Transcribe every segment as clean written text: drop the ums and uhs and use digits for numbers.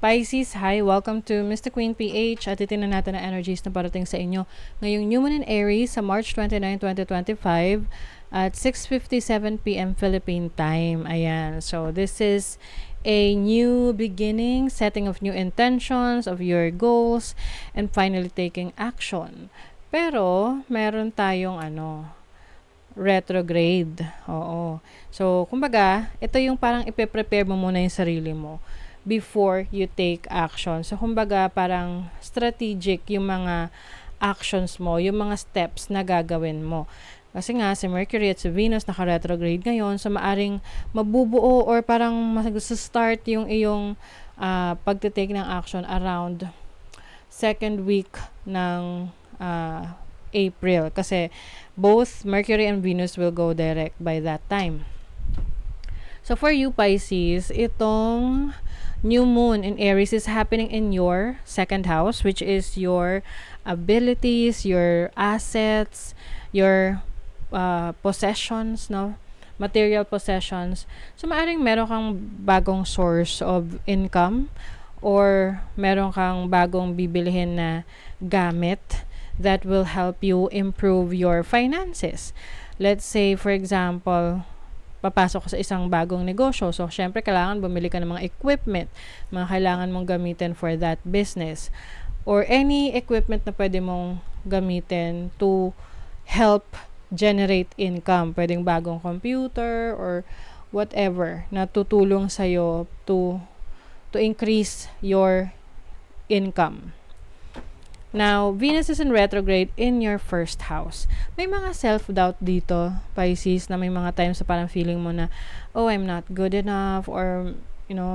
Pisces, hi! Welcome to Mr. Queen PH at itinan natin ang energies na parating sa inyo ngayong New Moon in Aries sa March 29, 2025 at 6:57 p.m. Philippine time. Ayan. So, this is a new beginning, setting of new intentions, of your goals, and finally taking action. Pero, meron tayong retrograde. Oo. So, kumbaga, ito yung parang ipe-prepare mo muna yung sarili mo before you take action. So, kumbaga, parang strategic yung mga actions mo, yung mga steps na gagawin mo. Kasi nga, si Mercury at si Venus naka-retrograde ngayon, so maaring mabubuo or parang mag-start yung iyong pagtitake ng action around second week ng April. Kasi both Mercury and Venus will go direct by that time. So, for you, Pisces, itong new moon in Aries is happening in your second house, which is your abilities, your assets, your possessions, no? Material possessions. So, maaaring meron kang bagong source of income or meron kang bagong bibilihin na gamit that will help you improve your finances. Let's say, for example, papasok ka sa isang bagong negosyo. So, syempre, kailangan bumili ka ng mga equipment, mga kailangan mong gamitin for that business. Or any equipment na pwede mong gamitin to help generate income. Pwedeng bagong computer or whatever na tutulong sa'yo to increase your income. Now, Venus is in retrograde in your first house. May mga self-doubt dito, Pisces, na may mga times na parang feeling mo na, oh, I'm not good enough, or,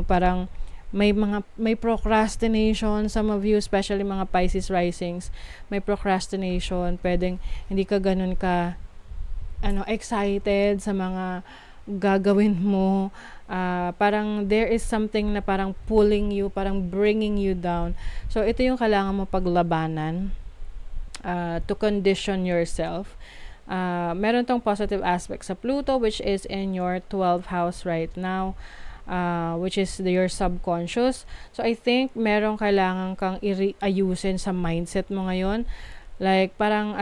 parang may procrastination. Some of you, especially mga Pisces risings, may procrastination. Pwedeng hindi ka ganun ka, excited sa mga gagawin mo. Parang there is something na parang pulling you, parang bringing you down. So, ito yung kailangan mo paglabanan to condition yourself. Meron tong positive aspect sa Pluto, which is in your 12th house right now, which is your subconscious. So, I think meron kailangan kang ayusin sa mindset mo ngayon. Like, parang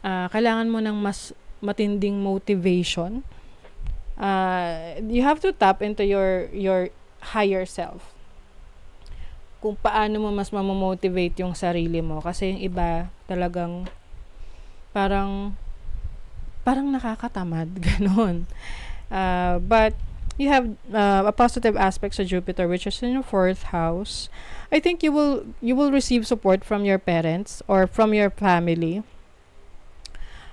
kailangan mo ng mas matinding motivation. You have to tap into your higher self. Kung paano mo mas mamomotivate yung sarili mo. Kasi yung iba talagang parang nakakatamad. Ganon. But you have a positive aspect sa Jupiter, which is in your 4th house. I think you will receive support from your parents or from your family.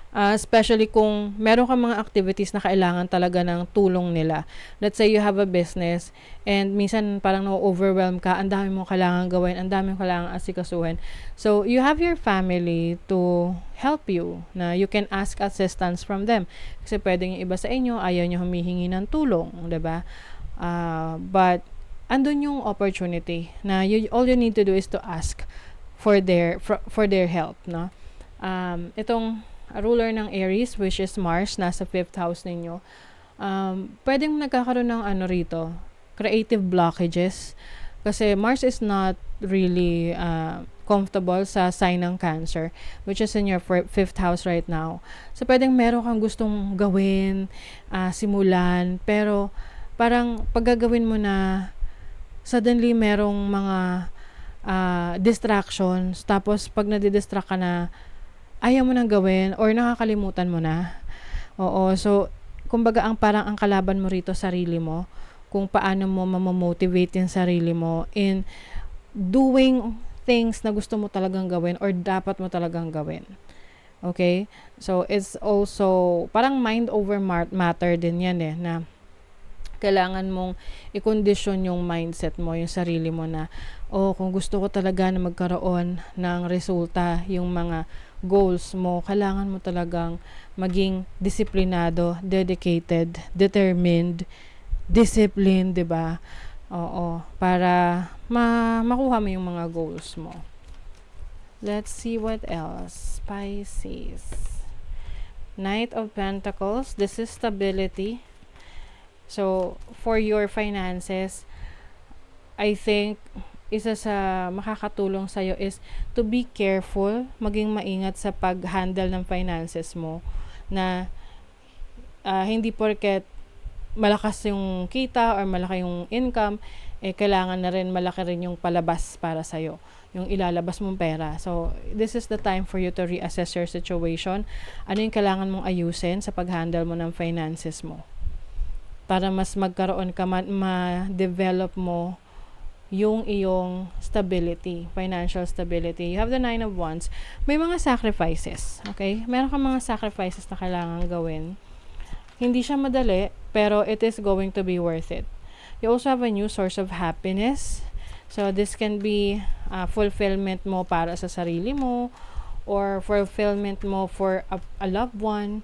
Especially kung meron kang mga activities na kailangan talaga ng tulong nila. Let's say you have a business and minsan parang na-overwhelm ka, ang dami mong kailangan gawin, ang dami mong kailangan asikasuhin. So, you have your family to help you, na you can ask assistance from them. Kasi pwedeng yung iba sa inyo, ayaw nyo humihingi ng tulong, diba? But, andun yung opportunity na all you need to do is to ask for their help, no? Itong ruler ng Aries, which is Mars, nasa 5th house ninyo, pwedeng nagkakaroon ng rito, creative blockages. Kasi Mars is not really comfortable sa sign ng Cancer, which is in your 5th house right now. So, pwedeng meron kang gustong gawin, simulan, pero parang paggagawin mo na, suddenly merong mga distractions, tapos pag nadidistract ka na, ayaw mo nang gawin or nakakalimutan mo na. Oo, so kumbaga parang ang kalaban mo rito sarili mo, kung paano mo mamomotivate yung sarili mo in doing things na gusto mo talagang gawin or dapat mo talagang gawin. Okay? So it's also parang mind over matter din yan na kailangan mong i-condition yung mindset mo, yung sarili mo na, kung gusto ko talaga na magkaroon ng resulta yung mga goals mo, kailangan mo talagang maging disiplinado, dedicated, determined, disciplined, 'di ba? Oo, para makuha mo yung mga goals mo. Let's see what else. Pisces. Knight of Pentacles, this is stability. So, for your finances, I think isa sa makakatulong sa'yo is to be careful, maging maingat sa pag-handle ng finances mo, na hindi porket malakas yung kita or malaki yung income, kailangan na rin malaki rin yung palabas para sa'yo, yung ilalabas mong pera. So, this is the time for you to reassess your situation. Ano yung kailangan mong ayusin sa pag-handle mo ng finances mo, para mas magkaroon ka, ma-develop mo yung iyong stability, financial stability. You have the 9 of Wands. May mga sacrifices, okay? Meron kang mga sacrifices na kailangan gawin. Hindi siya madali, pero it is going to be worth it. You also have a new source of happiness. So, this can be fulfillment mo para sa sarili mo, or fulfillment mo for a loved one.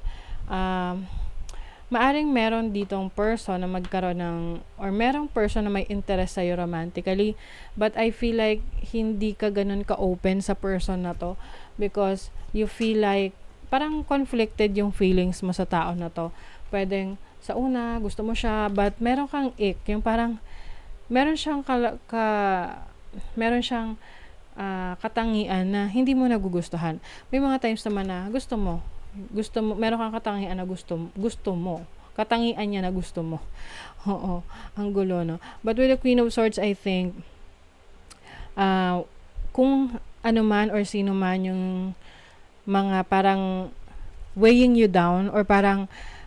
Maaring meron ditong person na magkaroon ng, or merong person na may interest sa'yo romantically, but I feel like hindi ka ganun ka-open sa person na to, because you feel like parang conflicted yung feelings mo sa tao na to. Pwedeng sa una, gusto mo siya, but meron kang ick, yung parang meron siyang katangian na hindi mo nagugustuhan. May mga times naman na gusto mo, meron kang katangian na gusto mo. Katangian niya na gusto mo. Oo, ang gulo, no? But with the Queen of Swords, I think, kung ano man or sino man yung mga parang weighing you down or parang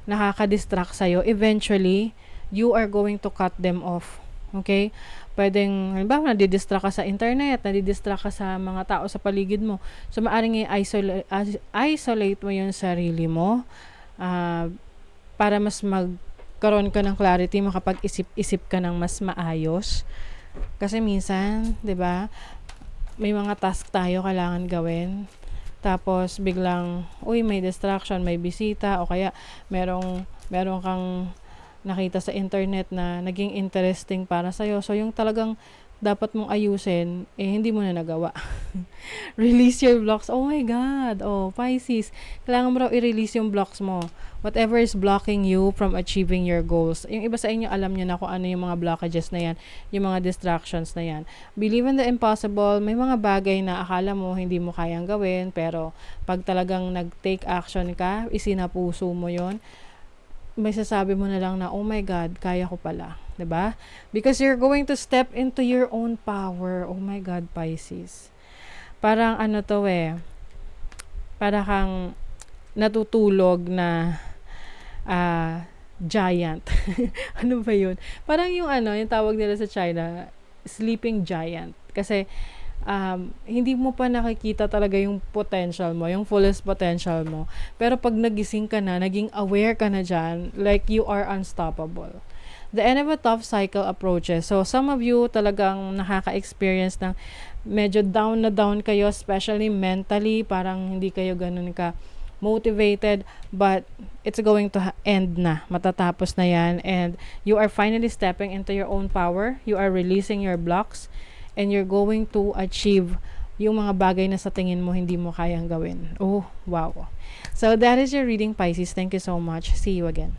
nakaka-distract sa'yo, eventually, you are going to cut them off. Okay? Pwedeng, halimbawa, nadidistract ka sa internet, nadidistract ka sa mga tao sa paligid mo. So, maaring isolate mo yung sarili mo para mas magkaroon ka ng clarity, makapag-isip-isip ka ng mas maayos. Kasi minsan, 'di ba, may mga task tayo kailangan gawin. Tapos biglang, may distraction, may bisita, o kaya merong kang nakita sa internet na naging interesting para sa'yo. So, yung talagang dapat mong ayusin, hindi mo na nagawa. Release your blocks. Oh my God. Oh, Pisces. Kailangan mo raw i-release yung blocks mo. Whatever is blocking you from achieving your goals. Yung iba sa inyo, alam nyo na kung ano yung mga blockages na yan, yung mga distractions na yan. Believe in the impossible. May mga bagay na akala mo hindi mo kayang gawin, pero pag talagang nag-take action ka, isinapuso mo yon, may sasabi mo na lang na, oh my God, kaya ko pala. 'Di ba? Because you're going to step into your own power. Oh my God, Pisces. Parang ano to para kang natutulog na giant. Ano ba yun? Parang yung yung tawag nila sa China, sleeping giant. Kasi hindi mo pa nakikita talaga yung potential mo, yung fullest potential mo. Pero pag nagising ka na, naging aware ka na dyan, like you are unstoppable. The end of a tough cycle approaches. So, some of you talagang nakaka-experience ng medyo down na down kayo, especially mentally, parang hindi kayo ganun ka motivated, but it's going to end na. Matatapos na yan, and you are finally stepping into your own power. You are releasing your blocks, and you're going to achieve yung mga bagay na sa tingin mo hindi mo kayang gawin. Oh, wow. So, that is your reading, Pisces. Thank you so much. See you again.